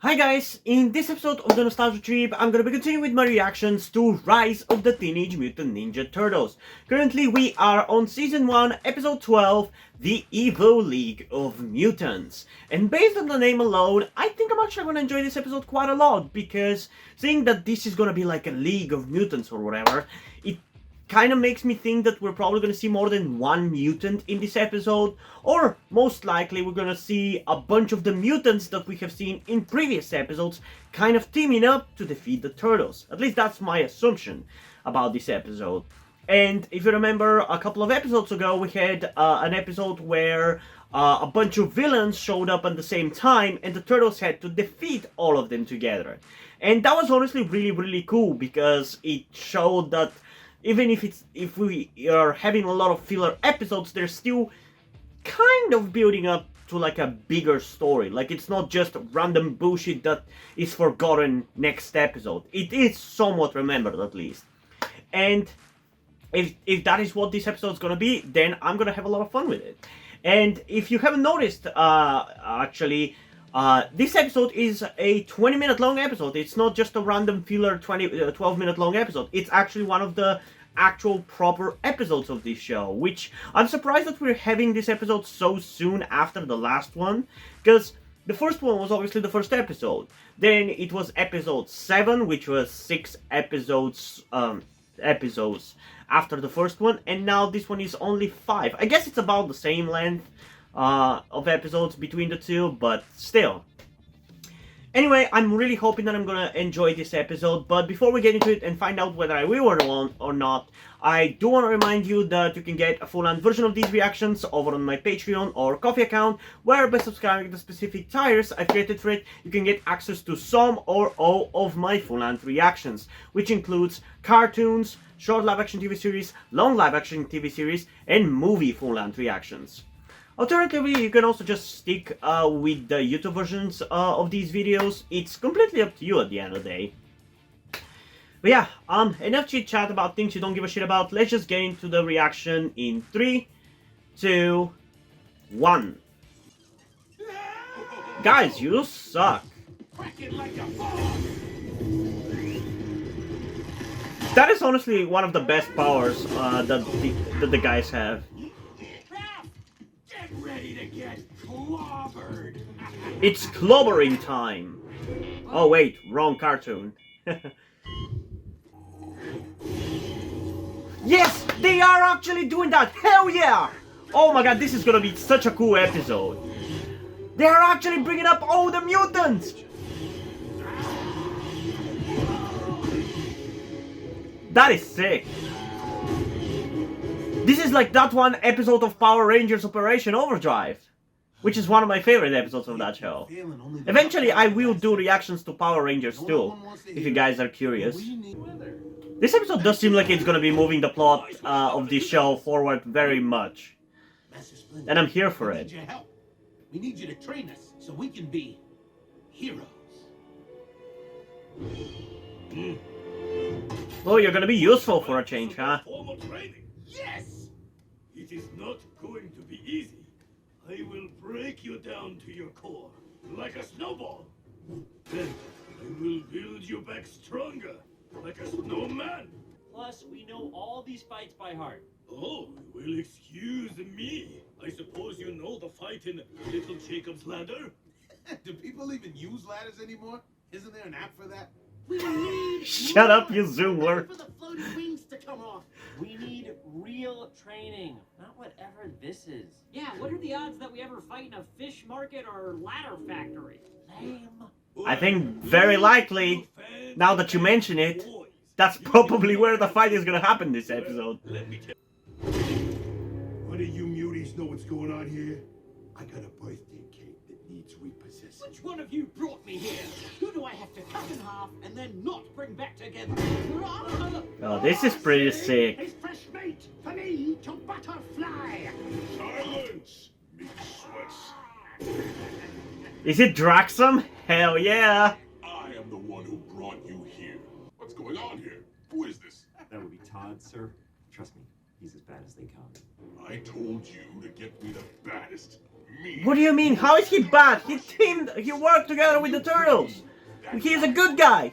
Hi guys, in this episode of the Nostalgia Trip, I'm gonna be continuing with my reactions to Rise of the Teenage Mutant Ninja Turtles. Currently we are on Season 1, Episode 12, The Evil League of Mutants. And based on the name alone, I think I'm actually gonna enjoy this episode quite a lot, because seeing that this is gonna be like a League of Mutants or whatever, it kind of makes me think that we're probably going to see more than one mutant in this episode, or most likely we're going to see a bunch of the mutants that we have seen in previous episodes kind of teaming up to defeat the Turtles. At least that's my assumption about this episode. And if you remember, a couple of episodes ago we had an episode where a bunch of villains showed up at the same time and the Turtles had to defeat all of them together. And that was honestly really cool, because it showed that even if we are having a lot of filler episodes, they're still kind of building up to like a bigger story. Like, it's not just random bullshit that is forgotten next episode. It is somewhat remembered, at least. And if that is what this episode is gonna be, then I'm gonna have a lot of fun with it. And if you haven't noticed, this episode is a 20-minute long episode. It's not just a random filler 12-minute long episode. It's actually one of the actual proper episodes of this show, which I'm surprised that we're having this episode so soon after the last one, because the first one was obviously the first episode. Then it was episode 7, which was 6 episodes after the first one, and now this one is only 5. I guess it's about the same length of episodes between the two, but still. Anyway, I'm really hoping that I'm gonna enjoy this episode, but before we get into it and find out whether I will or not, I do want to remind you that you can get a full-length version of these reactions over on my Patreon or Coffee account, where by subscribing to specific tiers I've created for it, you can get access to some or all of my full-length reactions, which includes cartoons, short live-action TV series, long live-action TV series, and movie full-length reactions. Alternatively, you can also just stick with the YouTube versions of these videos. It's completely up to you at the end of the day. But yeah, enough chit chat about things you don't give a shit about. Let's just get into the reaction in 3, 2, 1. Guys, you suck. That is honestly one of the best powers that the guys have. Ready to get clobbered. It's clobbering time. Oh wait, wrong cartoon. Yes, they are actually doing that. Hell yeah! Oh my god, this is gonna be such a cool episode. They are actually bringing up all the mutants. That is sick. This is like that one episode of Power Rangers Operation Overdrive, which is one of my favorite episodes of that show. Eventually, I will do reactions to Power Rangers too, if you guys are curious. This episode does seem like it's gonna be moving the plot of this show forward very much. And I'm here for it. We need you to train us so we can be heroes. Oh, you're gonna be useful for a change, huh? Yes! It is not going to be easy. I will break you down to your core, like a snowball. Then I will build you back stronger, like a snowman. Plus, we know all these fights by heart. Oh, well, excuse me. I suppose you know the fight in Little Jacob's Ladder? Do people even use ladders anymore? Isn't there an app for that? We need Shut up, you zoomer. for the floating wings to come off. We need real training, not whatever this is. Yeah, what are the odds that we ever fight in a fish market or ladder factory? Lame. I think very likely, now that you mention it, that's probably where the fight is gonna happen this episode. Let me tell you. What do you muties know what's going on here? I got a birthday cake that needs repossessing. Which one of you brought me here? Who do I have to cut in half and then not bring back together? Oh, this is pretty sick. His fresh mate, for me to butterfly. Silence, meat sweats. Is it Draxum? Hell yeah! I am the one who brought you here. What's going on here? Who is this? That would be Todd, sir. Trust me, he's as bad as they come. I told you to get me the baddest. me. What do you mean? How is he bad? He worked together with the turtles. He's a good guy.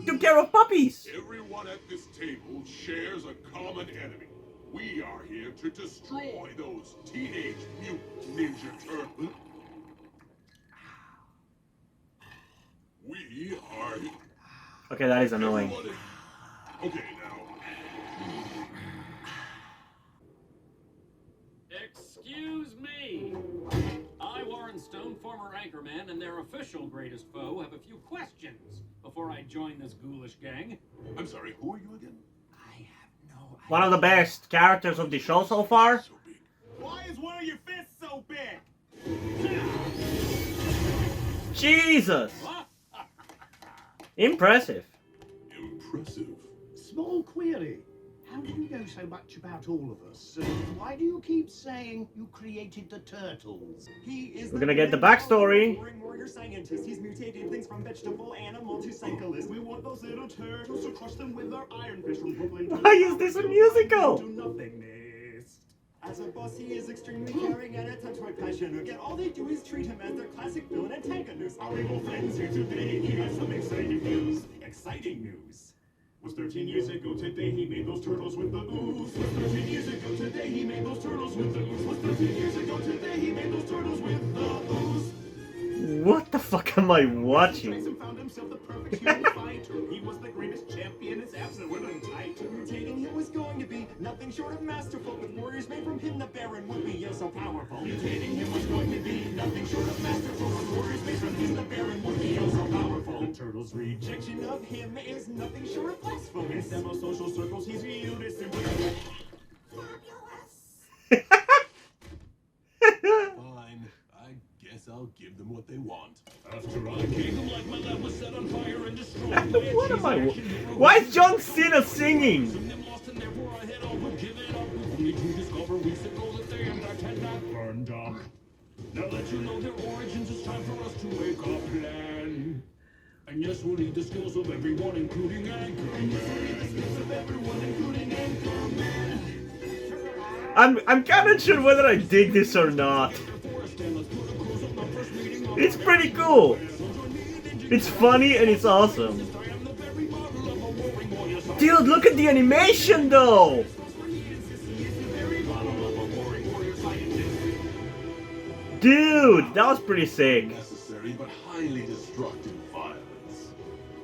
Took care of puppies. Everyone at this table shares a common enemy. We are here to destroy those teenage mutant ninja turtles. We are. Okay, that is annoying. Okay, now. Excuse me. I, Warren Stone, former anchorman, and their official greatest foe, have a few questions before I join this ghoulish gang. I'm sorry, who are you again? I have no One of the best characters of the show so far. So big. Why is one of your fists so big? Jesus! Impressive. Impressive. Small query. How do you know so much about all of us? And why do you keep saying you created the turtles? He is We're gonna get the backstory. warrior scientist. He's mutated things from vegetable, animal to cyclist. We want those little turtles to crush them with our iron fist from Brooklyn. Why is this a musical? To nothingness. As a boss, he is extremely caring and a touch quite passionate. Yet all they do is treat him as their classic villain antagonist. Our evil friends here today. He has some exciting news. Exciting news. Was 13 years ago today he made those turtles with the ooze. Was 13 years ago today he made those turtles with the ooze. Was 13 years ago today he made those turtles with the ooze. What the fuck am I watching? Tyson found himself the perfect human fighter. He was the greatest champion his abs were tight. Mutating him was going to be nothing short of masterful. With warriors made from him, the Baron would be so powerful. Mutating him was going to be nothing short of masterful. With warriors made from him, the Baron would be so powerful. The turtles' rejection Of him is nothing short of in blasphemous. semi-social circles, he's viewed as simply Fine. I guess I'll give them what they want. After I gave them like my lab was set on fire and destroyed. What am I? Why is John Cena singing? Them lost and therefore I had all but given up. Only to discover weeks ago that they in fact had not burned up. Now that you know their origins, it's time for us to make a plan. And yes, we'll need the skills of everyone, including Anchorman. I'm kind of sure whether I dig this or not. It's pretty cool. It's funny and it's awesome. Dude, look at the animation though. Dude, that was pretty sick. Necessary but highly destructive violence.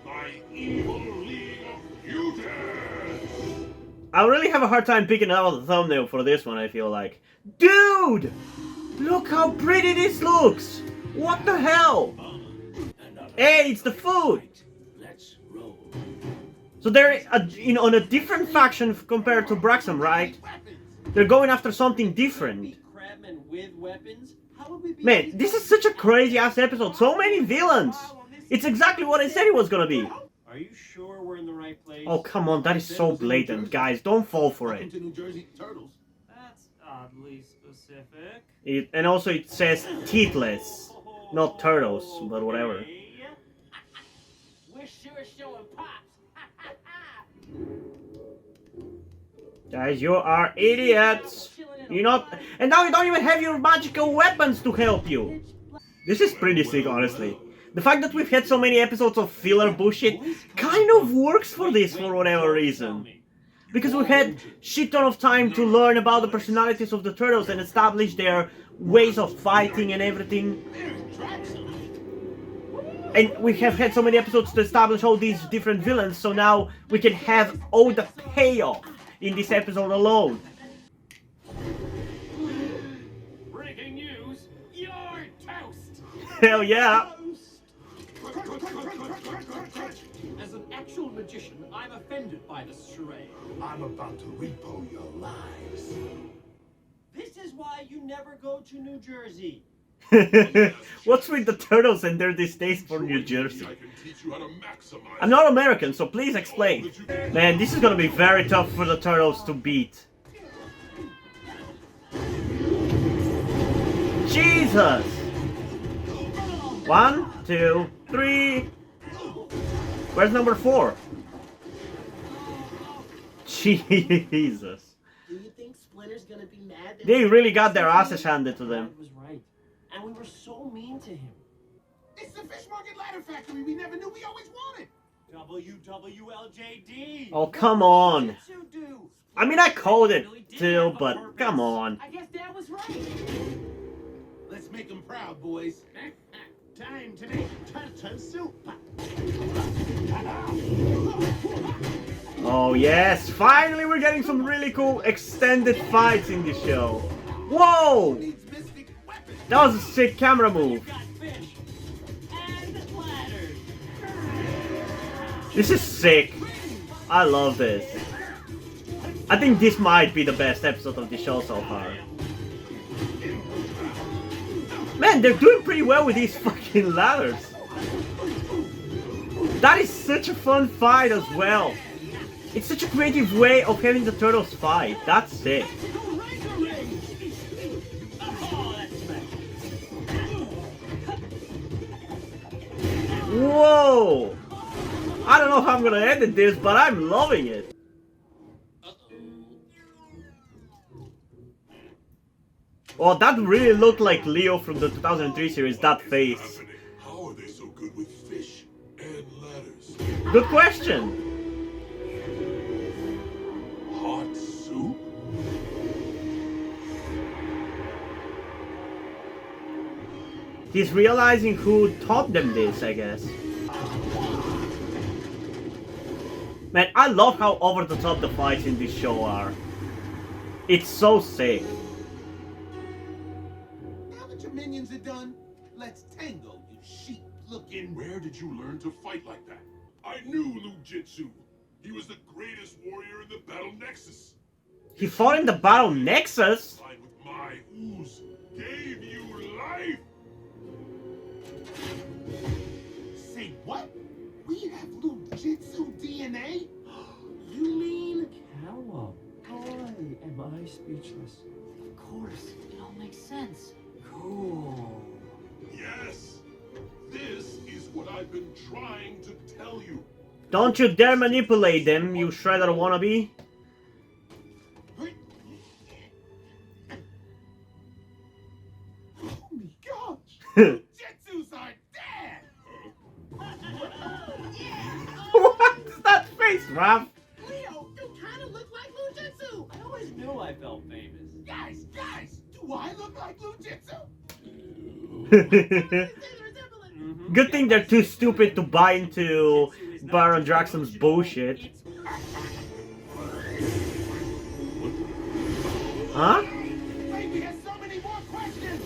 My evil league of mutants! I really have a hard time picking out the thumbnail for this one, I feel like. Dude! Look how pretty this looks! What the hell? Hey, it's the food! Let's roll. So they're on a different faction compared to Braxton, right? They're going after something different. Crabmen with weapons? How would we be Man, this is such a crazy ass episode. So many villains! It's exactly what I said it was gonna be. Are you sure we're in the right place? Oh, come on, that is so blatant, guys. Don't fall for Welcome it. to New Jersey Turtles. That's oddly specific. And also it says teethless, not turtles, but whatever. We're sure showing pops. Guys, you are idiots. You're not, and now you don't even have your magical weapons to help you. This is pretty sick, honestly. The fact that we've had so many episodes of filler bullshit kind of works for this for whatever reason. Because we had shit ton of time to learn about the personalities of the turtles and establish their ways of fighting and everything. And we have had so many episodes to establish all these different villains, so now we can have all the payoff in this episode alone. Breaking news! You're toast! Hell yeah! As an actual magician, I'm offended by this charade. I'm about to repo your lives. This is why you never go to New Jersey. What's with the turtles and their distaste for New Jersey? I can teach you how to maximize. I'm not American, so please explain. Man, this is gonna be very tough for the turtles to beat. Jesus! 1, 2, 3. Where's number 4? Jesus. Do you think Splinter's gonna be mad that They really got their asses handed to them. Dad was right. and we were so mean to him. It's the Fish Market Ladder Factory we never knew we always wanted. WWLJD. Oh, come on. What did you do? I mean, I called it Really did too, have a but purpose. come on. I guess Dad was right. Let's make them proud, boys. Time to make turtle soup. Oh yes, finally we're getting some really cool extended fights in this show. Whoa! Needs mystic weapons. That was a sick camera move. Got fish and ladders. This is sick. I love this. I think this might be the best episode of the show so far. Man, they're doing pretty well with these fucking ladders. That is such a fun fight as well. It's such a creative way of having the turtles fight. That's sick. Whoa! I don't know how I'm gonna edit this, but I'm loving it. Oh, that really looked like Leo from the 2003 series, that face. How are they so good with fish and ladders? Good question. Hot soup? He's realizing who taught them this, I guess. Man, I love how over the top the fights in this show are. It's so sick. Now that your minions are done, let's tango, you sheep-looking. Where did you learn to fight like that? I knew Lu Jitsu. He was the greatest warrior in the Battle Nexus. He fought in the Battle Nexus? Line with my ooze gave you life. Say what? We have Lujitsu DNA? You mean Callum? Boy, am I speechless. Of course, it all makes sense. Cool. Yes. This is what I've been trying to tell you. Don't you dare manipulate them, you Shredder wannabe. Holy gosh! Jitsu's our dad! What's that face, Raph? Leo, you kind of look like Lujitsu! I always knew I felt famous. Guys, do I look like Lujitsu? Good thing they're too stupid to buy into Baron Draxum's bullshit. Huh? Baby has so many more questions!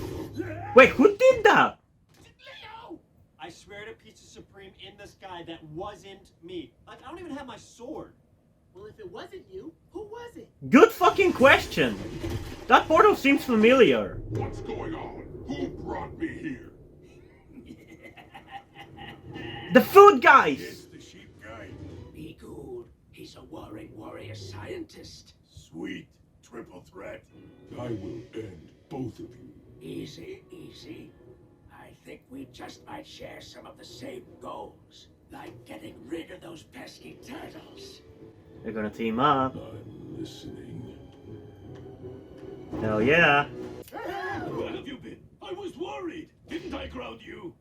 Wait, who did that? Leo! I swear to Pizza Supreme in the sky that wasn't me. Like, I don't even have my sword. Well, if it wasn't you, who was it? Good fucking question. That portal seems familiar. What's going on? Who brought me here? The food guys! It's the sheep guy. Be good. He's a warring warrior scientist. Sweet. Triple threat. I will end both of you. Easy, easy. I think we just might share some of the same goals, like getting rid of those pesky turtles. They're gonna team up. I'm listening. Hell yeah. Where have you been? I was worried. Didn't I ground you?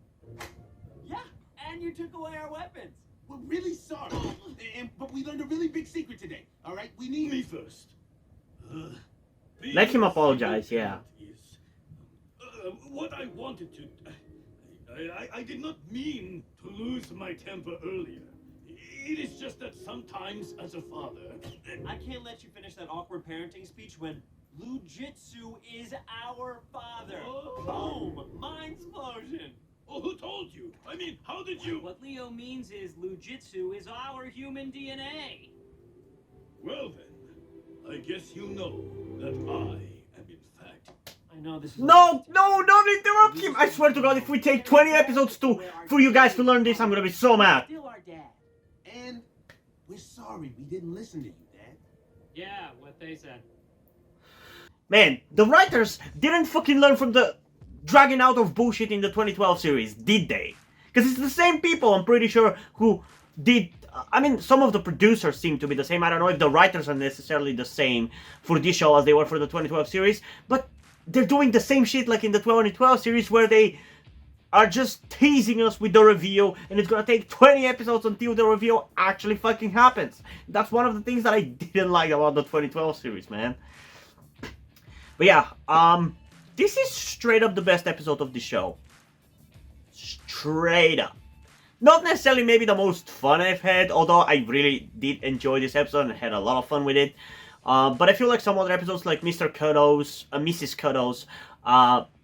Yeah, and you took away our weapons. We're really sorry. But we learned a really big secret today. Alright, we need... Me first. Let him apologize, yeah. What I wanted to... I did not mean to lose my temper earlier. It is just that sometimes, as a father... I can't let you finish that awkward parenting speech when Lujitsu is our father. Oh. Boom! Mind explosion. Oh, who told you? I mean, how did you... What Leo means is Lujitsu is our human DNA. Well then, I guess you know that I am in fact... I know this is... No, don't interrupt him! I swear to God, if we take 20 episodes for you guys to learn this, I'm gonna be so mad. Still our dad. And we're sorry we didn't listen to you, Dad. Yeah, what they said. Man, the writers didn't fucking learn from the dragging out of bullshit in the 2012 series, did they? Because it's the same people, I'm pretty sure, who did... I mean, some of the producers seem to be the same. I don't know if the writers are necessarily the same for this show as they were for the 2012 series, but they're doing the same shit like in the 2012 series, where they are just teasing us with the reveal, and it's gonna take 20 episodes until the reveal actually fucking happens. That's one of the things that I didn't like about the 2012 series, man. But yeah, this is straight up the best episode of the show. Straight up. Not necessarily maybe the most fun I've had, although I really did enjoy this episode and had a lot of fun with it. But I feel like some other episodes like Mr. Cuddles, Mrs. Cuddles,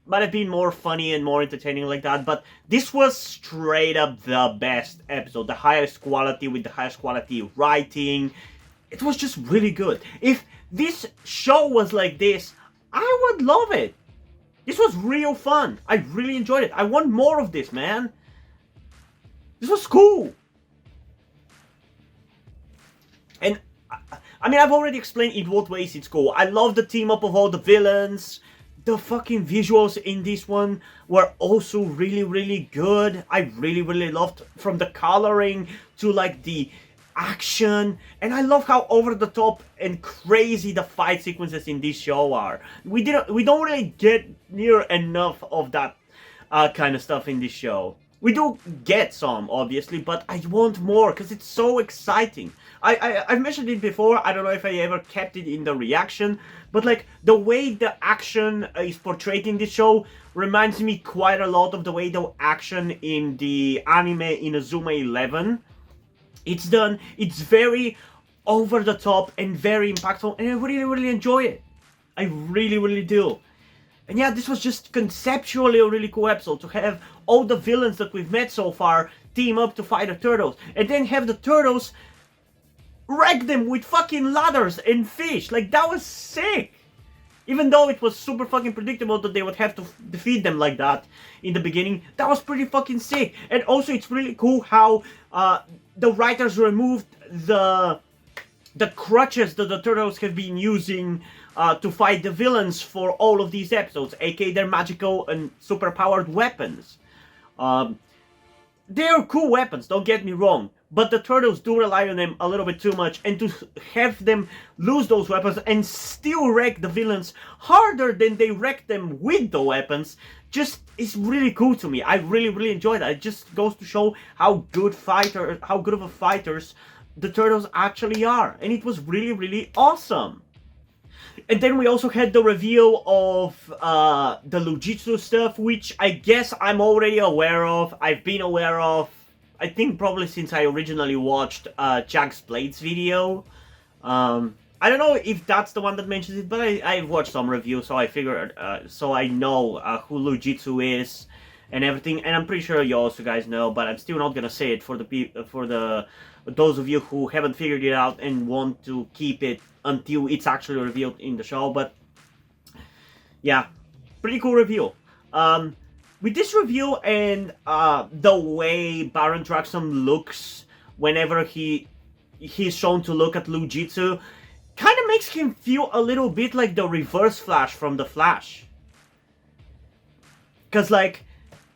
might have been more funny and more entertaining like that, but this was straight up the best episode, the highest quality with the highest quality writing. It was just really good. If this show was like this, I would love it. This was real fun. I really enjoyed it. I want more of this, man. This was cool. And I mean, I've already explained in what ways it's cool. I love the team up of all the villains. The fucking visuals in this one were also really, really good. I really, really loved, from the coloring to like the action, and I love how over the top and crazy the fight sequences in this show are. We don't really get near enough of that kind of stuff in this show. We do get some, obviously, but I want more because it's so exciting. I've mentioned it before. I don't know if I ever kept it in the reaction, but like the way the action is portrayed in this show reminds me quite a lot of the way the action in the anime Inazuma 11. It's done. It's very over the top and very impactful, and I really, really enjoy it. I really, really do. And yeah, this was just conceptually a really cool episode to have all the villains that we've met so far team up to fight the turtles, and then have the turtles wreck them with fucking ladders and fish. Like, that was sick. Even though it was super fucking predictable that they would have to defeat them like that in the beginning, that was pretty fucking sick. And also, it's really cool how the writers removed the crutches that the turtles have been using to fight the villains for all of these episodes, aka their magical and super powered weapons. They are cool weapons, don't get me wrong, but the turtles do rely on them a little bit too much, and to have them lose those weapons and still wreck the villains harder than they wreck them with the weapons just is really cool to me. I really, really enjoy that. It just goes to show how good of a fighters the turtles actually are, and it was really, really awesome. And then we also had the reveal of the Lujitsu stuff, which I guess I'm already aware of. I've been aware of, I think, probably since I originally watched Jack's Blades video. I don't know if that's the one that mentions it, but I've watched some reviews, so I figured, so I know who Lujitsu is and everything. And I'm pretty sure you also guys know, but I'm still not gonna say it for those of you who haven't figured it out and want to keep it until it's actually revealed in the show. But yeah, pretty cool reveal. With this reveal and the way Baron Draxum looks whenever he's shown to look at Lujitsu, kind of makes him feel a little bit like the Reverse Flash from The Flash. Because like,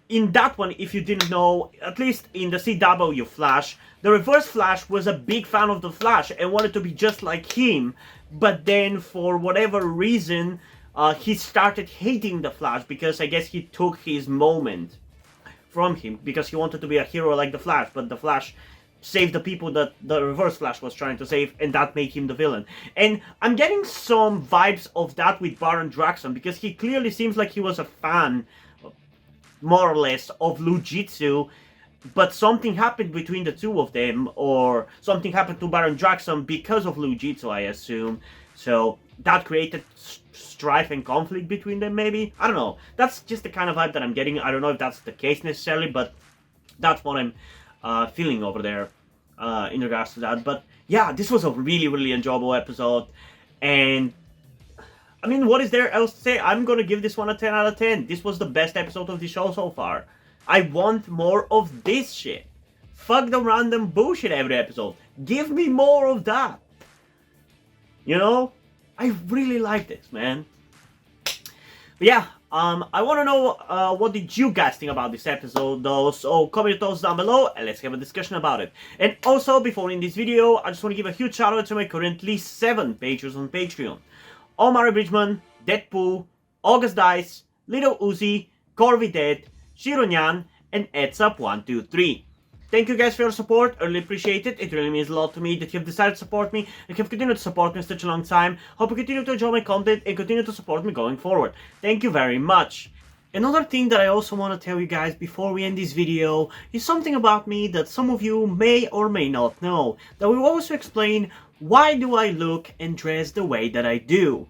in that one, if you didn't know, at least in the CW Flash, the Reverse Flash was a big fan of the Flash and wanted to be just like him, but then for whatever reason, he started hating the Flash because I guess he took his moment from him because he wanted to be a hero like the Flash, but the Flash saved the people that the Reverse Flash was trying to save, and that made him the villain. And I'm getting some vibes of that with Baron Draxum because he clearly seems like he was a fan, more or less, of Lujitsu, but something happened between the two of them, or something happened to Baron Draxum because of Lujitsu, I assume. So that created strife and conflict between them, maybe? I don't know. That's just the kind of vibe that I'm getting. I don't know if that's the case necessarily, but that's what I'm feeling over there in regards to that. But yeah, this was a really, really enjoyable episode, and I mean, what is there else to say? I'm gonna give this one a 10 out of 10. This was the best episode of the show so far. I want more of this shit. Fuck the random bullshit every episode. Give me more of that. You know? I really like this, man. But yeah, I want to know what did you guys think about this episode though, so comment your thoughts down below and let's have a discussion about it. And also, before in this video, I just want to give a huge shout out to my currently 7 patrons on Patreon. Omari Bridgman, Deadpool, August Dice, Little Uzi, Corvi Dead, Shironyan, and Etsap123. Thank you guys for your support, I really appreciate it. It really means a lot to me that you have decided to support me and have continued to support me such a long time. Hope you continue to enjoy my content and continue to support me going forward. Thank you very much. Another thing that I also want to tell you guys before we end this video is something about me that some of you may or may not know, that will also explain why do I look and dress the way that I do.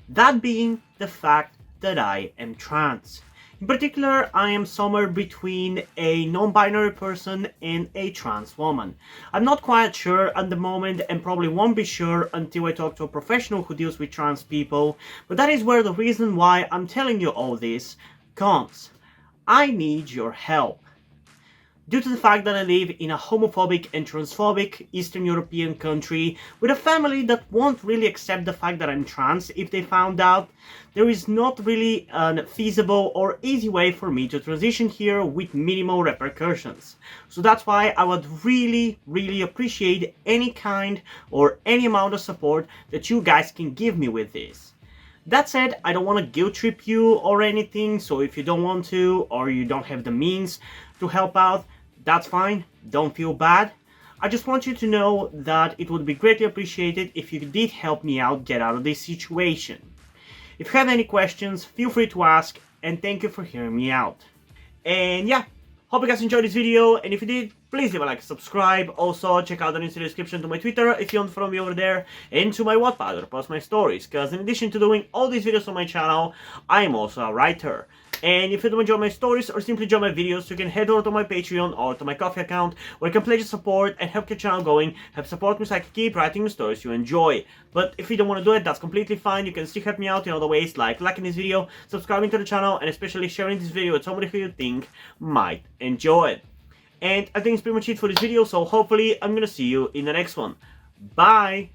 That being the fact that I am trans. In particular, I am somewhere between a non-binary person and a trans woman. I'm not quite sure at the moment and probably won't be sure until I talk to a professional who deals with trans people, but that is where the reason why I'm telling you all this comes. I need your help. Due to the fact that I live in a homophobic and transphobic Eastern European country with a family that won't really accept the fact that I'm trans if they found out, there is not really a feasible or easy way for me to transition here with minimal repercussions. So that's why I would really appreciate any kind or any amount of support that you guys can give me with this. That said, I don't want to guilt trip you or anything, so if you don't want to or you don't have the means to help out, that's fine, don't feel bad. I just want you to know that it would be greatly appreciated if you did help me out get out of this situation. If you have any questions, feel free to ask, and thank you for hearing me out. And yeah, hope you guys enjoyed this video, and if you did, please leave a like and subscribe. Also, check out the link in the description to my Twitter if you want to follow me over there, and to my Wattpad where I post my stories, because in addition to doing all these videos on my channel, I am also a writer. And if you don't enjoy my stories or simply enjoy my videos, you can head over to my Patreon or to my Coffee account where you can pledge your support and help your channel going, help support me so I can keep writing the stories you enjoy. But if you don't want to do it, that's completely fine. You can still help me out in other ways like liking this video, subscribing to the channel, and especially sharing this video with somebody who you think might enjoy it. And I think it's pretty much it for this video, so hopefully I'm gonna see you in the next one. Bye!